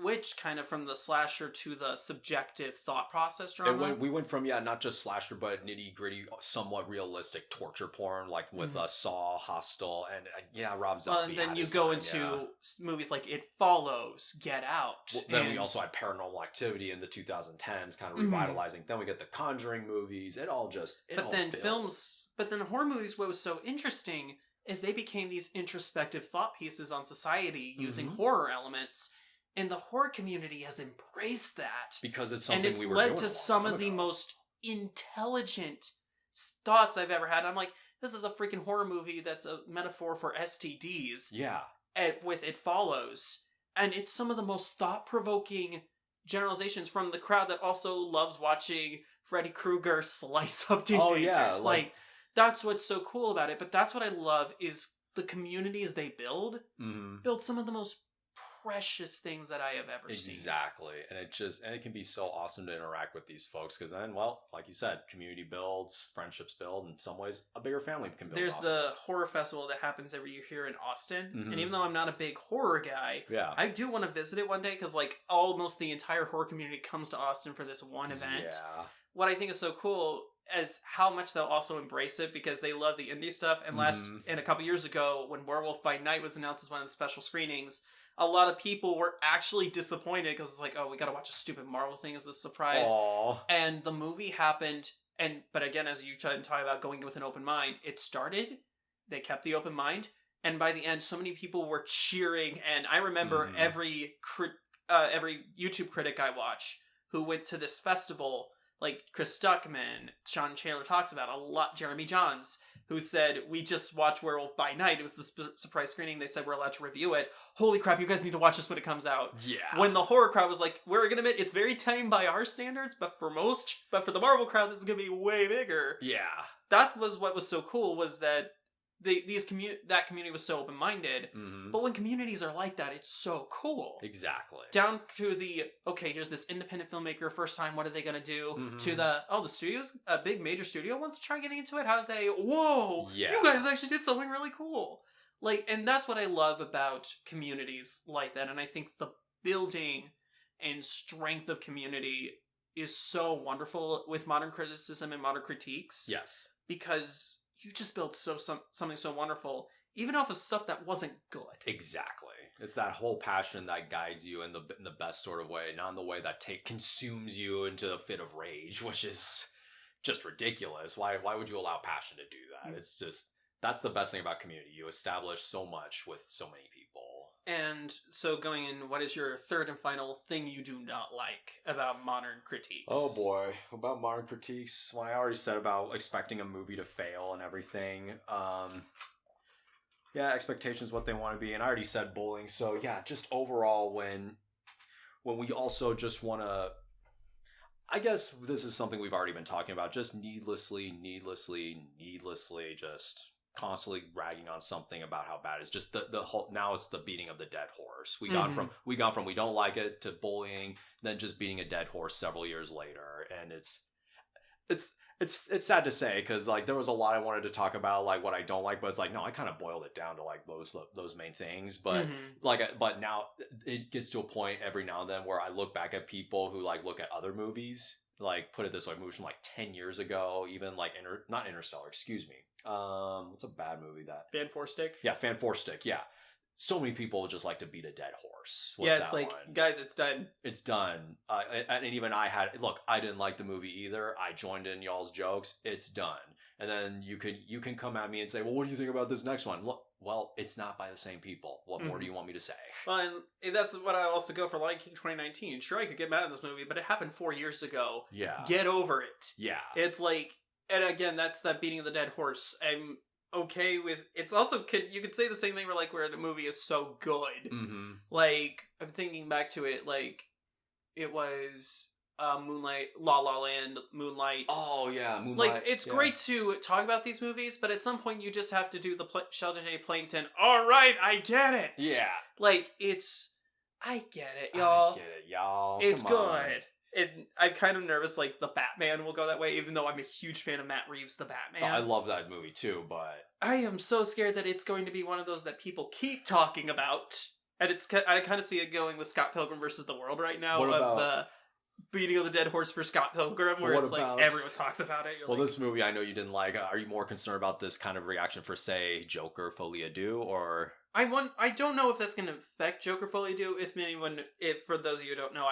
switched kind of from the slasher to the subjective thought process drama. We went from, yeah, not just slasher, but nitty gritty, somewhat realistic torture porn, like with Mhm. Saw, Hostel, and yeah, Rob Well, Zombie. and then had you his go time, into yeah. movies like It Follows, Get Out. Well, then we and- also had Paranormal Activity in the 2010s, kind of Mhm. revitalizing. Then we get the Conjuring movies. It all just. It but all then builds. horror movies, what was so interesting is they became these introspective thought pieces on society using Mhm. horror elements, and the horror community has embraced that. Because it's And something it's we were led doing to a long some time of the ago. most intelligent thoughts I've ever had. I'm like, this is a freaking horror movie that's a metaphor for STDs. Yeah. With It Follows. And it's some of the most thought-provoking generalizations from the crowd that also loves watching Freddy Krueger slice up teenagers. Oh, yeah, Like, that's what's so cool about it. But that's what I love is the communities they build some of the most precious things that I have ever seen. Exactly. And it can be so awesome to interact with these folks because then, well, like you said, community builds, friendships build, in some ways, a bigger family can build. There's off the of. horror festival that happens every year here in Austin. Mhm. And even though I'm not a big horror guy, Yeah. I do want to visit it one day because, like, almost the entire horror community comes to Austin for this one event. Yeah. What I think is so cool is how much they'll also embrace it because they love the indie stuff. And Mhm. a couple years ago, when Werewolf by Night was announced as one of the special screenings, a lot of people were actually disappointed because it's like, oh, we got to watch a stupid Marvel thing as the surprise. Aw. And the movie happened, but again, as you tried to talk about going with an open mind, it started. They kept the open mind, and by the end, so many people were cheering. And I remember Mhm. every YouTube critic I watch who went to this festival, like Chris Stuckman, Sean Taylor talks about a lot, Jeremy Johns, who said, we just watched Werewolf by Night. It was the surprise screening. They said we're allowed to review it. Holy crap, you guys need to watch this when it comes out. Yeah. When the horror crowd was like, we're gonna admit it's very tame by our standards, but for the Marvel crowd, this is gonna be way bigger. Yeah. That was what was so cool, was that that community was so open-minded. Mhm. But when communities are like that, it's so cool. Exactly. Down to the, okay, here's this independent filmmaker, first time, what are they gonna do? Mhm. To the studio's, a big major studio wants to try getting into it. How did they, whoa, Yeah. you guys actually did something really cool. Like, and that's what I love about communities like that. And I think the building and strength of community is so wonderful with modern criticism and modern critiques. Yes. Because you just built something so wonderful, even off of stuff that wasn't good. Exactly. It's that whole passion that guides you in the best sort of way, not in the way that consumes you into a fit of rage, which is just ridiculous. Why would you allow passion to do that? It's just, that's the best thing about community. You establish so much with so many people. And so going in, what is your third and final thing you do not like about modern critiques? Oh boy, about modern critiques. Well, I already said about expecting a movie to fail and everything. Yeah, expectations, what they want to be, and I already said bullying. So yeah, just overall, when we also just want to, I guess this is something we've already been talking about. Just needlessly, just constantly ragging on something about how bad it is. Just the whole, now it's the beating of the dead horse. We gone from we don't like it to bullying, then just beating a dead horse several years later, and it's sad to say because like there was a lot I wanted to talk about, like what I don't like, but it's like no, I kind of boiled it down to like those main things. But but now it gets to a point every now and then where I look back at people who like look at other movies, like put it this way, movies from like 10 years ago, even like not Interstellar, excuse me. What's a bad movie that? Fan Four Stick? Yeah, Fan Four Stick. Yeah. So many people just like to beat a dead horse. With Yeah, it's that like, one. guys, it's done. It's done. And even I I didn't like the movie either. I joined in y'all's jokes. It's done. And then you can come at me and say, well, what do you think about this next one? Look, well, it's not by the same people. What more do you want me to say? Well, and that's what I also go for Lion King 2019. Sure, I could get mad at this movie, but it happened 4 years ago. Yeah. Get over it. Yeah. It's like, and again, that's that beating of the dead horse. I'm okay with, it's also, you could say the same thing where the movie is so good. Mm-hmm. Like, I'm thinking back to it, like, it was Moonlight, La La Land, Moonlight. Oh, yeah, Moonlight. Like, it's great to talk about these movies, but at some point you just have to do the Shelter J. Plankton, all right, I get it. Yeah. Like, it's, I get it, I y'all. get it, y'all. It's Come on. good. And I'm kind of nervous, like, the Batman will go that way, even though I'm a huge fan of Matt Reeves, the Oh, I Batman. love that movie too, but I am so scared that it's going to be one of those that people keep talking about. And I kind of see it going with Scott Pilgrim versus the World right now, what of about the beating of the dead horse for Scott Pilgrim, but where what it's like about everyone talks about it. You're well, like, this movie I know you didn't like. Are you more concerned about this kind of reaction for, say, Joker Folie à Deux, or I don't know if that's going to affect Joker Folie Do. If for those of you who don't know,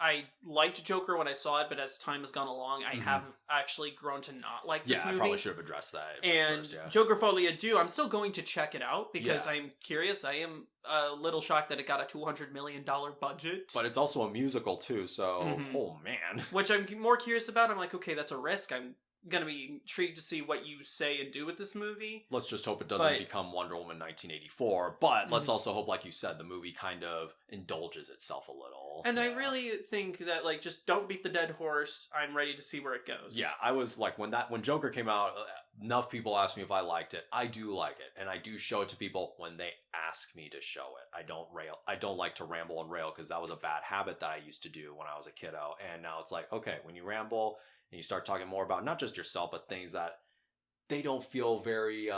I liked Joker when I saw it, but as time has gone along, I Mhm. have actually grown to not like this yeah, movie. I probably should have addressed that And first. Yeah, Joker Folie à Deux, I'm still going to check it out because Yeah. I'm curious. I am a little shocked that it got a $200 million budget. but it's also a musical too. So, Mhm. oh man, Which I'm more curious about. I'm like, okay, that's a risk. I'm gonna be intrigued to see what you say and do with this movie. let's just hope it doesn't But- become Wonder Woman 1984. But let's Mhm. also hope, like you said, the movie kind of indulges itself a little. And I Yeah. really think that, like, just don't beat the dead horse. I'm ready to see where it goes. Yeah, I was like when Joker came out, enough people asked me if I liked it. I do like it, and I do show it to people when they ask me to show it. I don't like to ramble and rail because that was a bad habit that I used to do when I was a kiddo. And now it's like, okay, when you ramble and you start talking more about not just yourself but things that they don't feel very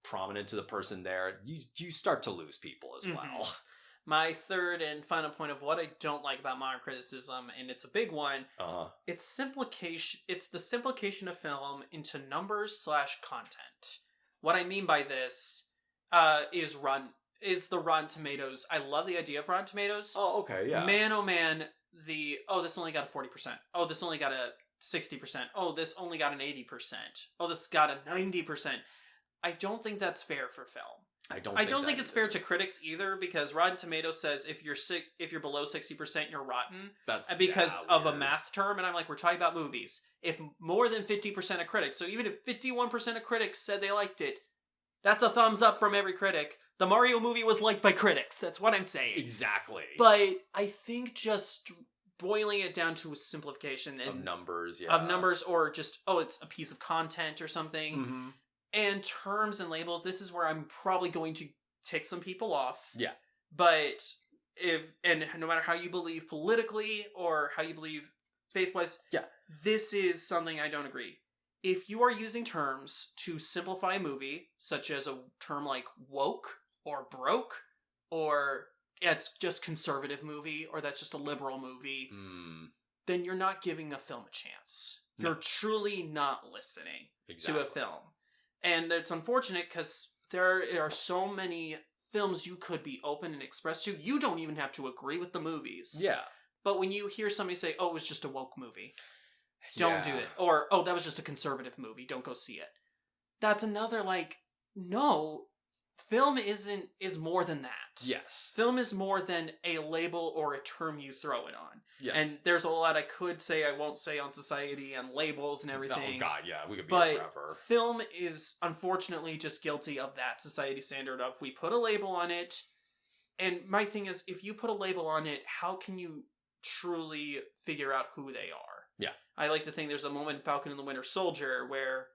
prominent to the person there, you start to lose people as Mhm. well. My third and final point of what I don't like about modern criticism, and it's a big one, it's simplification. It's the simplification of film into numbers / content. What I mean by this is the Rotten Tomatoes. I love the idea of Rotten Tomatoes. Oh, okay, yeah. Man, oh man, this only got a 40%. Oh, this only got a 60%. Oh, this only got an 80%. Oh, this got a 90%. I don't think that's fair for film. I don't think that it's fair either. to critics either, because Rotten Tomatoes says if you're below 60%, you're rotten. That's Because of a weird. math term, and I'm like, we're talking about movies. If more than 50% of critics, so even if 51% of critics said they liked it, that's a thumbs up from every critic. The Mario movie was liked by critics. That's what I'm saying. Exactly. But I think just boiling it down to a simplification of numbers, or just, it's a piece of content or something. Mm-hmm. And terms and labels, this is where I'm probably going to tick some people off. Yeah. But no matter how you believe politically or how you believe faith-wise, yeah, this is something I don't agree. If you are using terms to simplify a movie, such as a term like woke or broke, or it's just conservative movie, or that's just a liberal movie, then you're not giving a film a chance. No. You're truly not listening exactly. to a film. And it's unfortunate because there are so many films you could be open and express to. You don't even have to agree with the movies. Yeah. But when you hear somebody say, it was just a woke movie, don't do it. Or, that was just a conservative movie, don't go see it. That's another, no, film is more than that. Yes. Film is more than a label or a term you throw it on. Yes. And there's a lot I could say I won't say on society and labels and everything. Oh God, yeah, we could be here forever. Film is unfortunately just guilty of that society standard of we put a label on it. And my thing is, if you put a label on it, how can you truly figure out who they are? Yeah. I like to think there's a moment in Falcon and the Winter Soldier where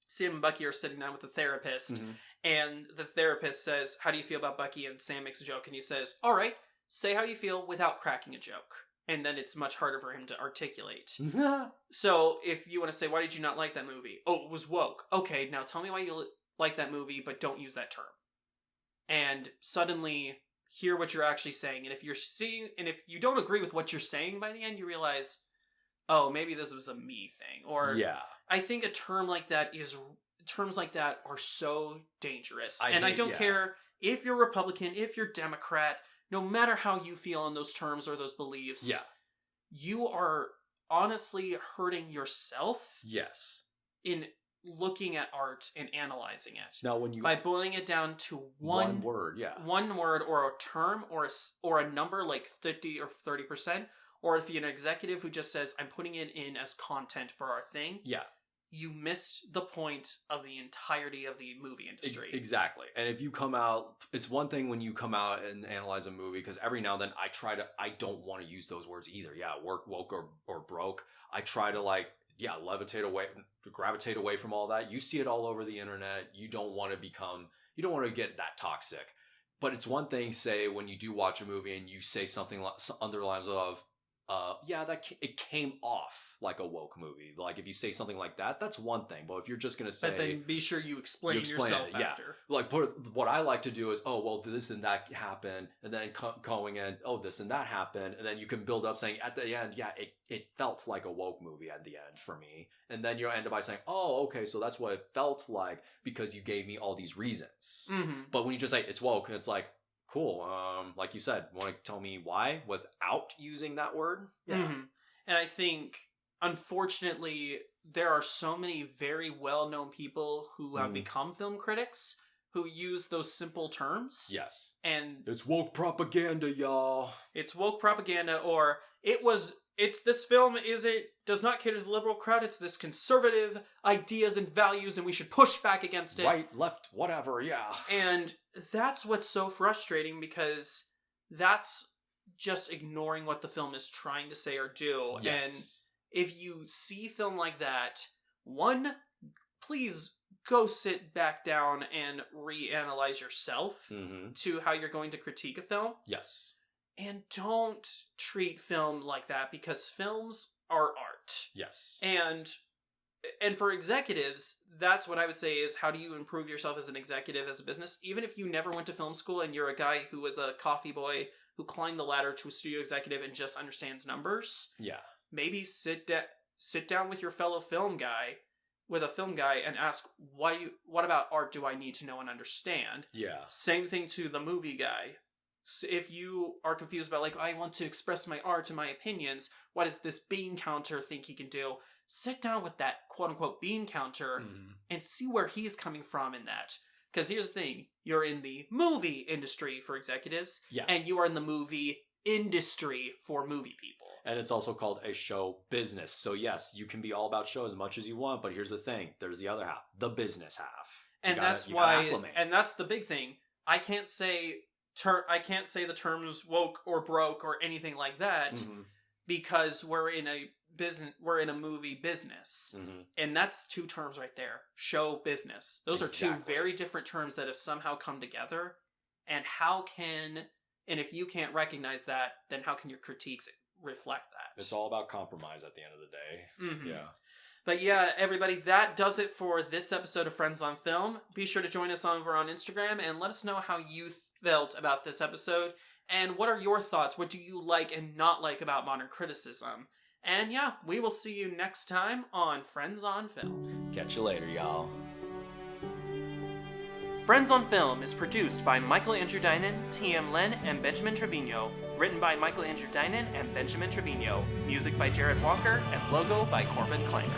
Sam and Bucky are sitting down with the therapist, and the therapist says, how do you feel about Bucky? And Sam makes a joke, and he says, all right, say how you feel without cracking a joke. And then it's much harder for him to articulate. So if you want to say, why did you not like that movie? Oh, it was woke. Okay, now tell me why you like that movie, but don't use that term. And suddenly hear what you're actually saying. And if if you don't agree with what you're saying by the end, you realize, oh, maybe this was a me thing. Or yeah. I think terms like that are so dangerous. I don't care if you're Republican, if you're Democrat, no matter how you feel on those terms or those beliefs, you are honestly hurting yourself. Yes. In looking at art and analyzing it. Now, by boiling it down to one word, one word or a term or a number like 50 or 30%, or if you're an executive who just says, I'm putting it in as content for our thing. Yeah. You missed the point of the entirety of the movie industry. Exactly. And if you come out, it's one thing when you come out and analyze a movie, because every now and then I don't want to use those words either. Yeah, work, woke, or broke. I try to gravitate away from all that. You see it all over the internet. You don't want to get that toxic. But it's one thing, say, when you do watch a movie and you say something like under the lines of, yeah, it came off like a woke movie. Like if you say something like that, that's one thing. But if you're just gonna say, but then be sure you explain yourself it, yeah. after. Like what I like to do is, oh well, this and that happened, and then going in, oh this and that happened, and then you can build up saying at the end, yeah, it felt like a woke movie at the end for me, and then you end up by saying, oh okay, so that's what it felt like because you gave me all these reasons. Mm-hmm. But when you just say it's woke, it's like, cool. Like you said, want to tell me why without using that word? Yeah. Mm-hmm. And I think, unfortunately, there are so many very well-known people who have become film critics who use those simple terms. Yes. And it's woke propaganda, y'all. It's woke propaganda, or this film does not cater to the liberal crowd. It's this conservative ideas and values, and we should push back against it. Right, left, whatever, yeah. And that's what's so frustrating, because that's just ignoring what the film is trying to say or do. Yes. And if you see film like that, one, please go sit back down and reanalyze yourself to how you're going to critique a film. Yes. And don't treat film like that, because films are art. Yes. And for executives, that's what I would say is, how do you improve yourself as an executive, as a business? Even if you never went to film school and you're a guy who was a coffee boy who climbed the ladder to a studio executive and just understands numbers. Yeah. Maybe sit down with your fellow film guy, and ask, what about art do I need to know and understand? Yeah. Same thing to the movie guy. So if you are confused about, like, I want to express my art and my opinions, what does this bean counter think he can do? Sit down with that quote-unquote bean counter and see where he's coming from in that. Because here's the thing, you're in the movie industry for executives, and you are in the movie industry for movie people. And it's also called a show business. So yes, you can be all about show as much as you want, but here's the thing, there's the other half, the business half. And that's the big thing. I can't say the terms woke or broke or anything like that, because we're in a movie business. And that's two terms right there. Show business. Those are two very different terms that have somehow come together. And if you can't recognize that, then how can your critiques reflect that? It's all about compromise at the end of the day. Yeah. But yeah, everybody, that does it for this episode of Friends on Film. Be sure to join us over on Instagram and let us know how you felt about this episode. And what are your thoughts? What do you like and not like about modern criticism? And yeah, we will see you next time on Friends on Film. Catch you later, y'all. Friends on Film is produced by Michael Andrew Dinan, T.M. Len, and Benjamin Trevino. Written by Michael Andrew Dinan and Benjamin Trevino. Music by Jared Walker, and logo by Corbin Kleiner.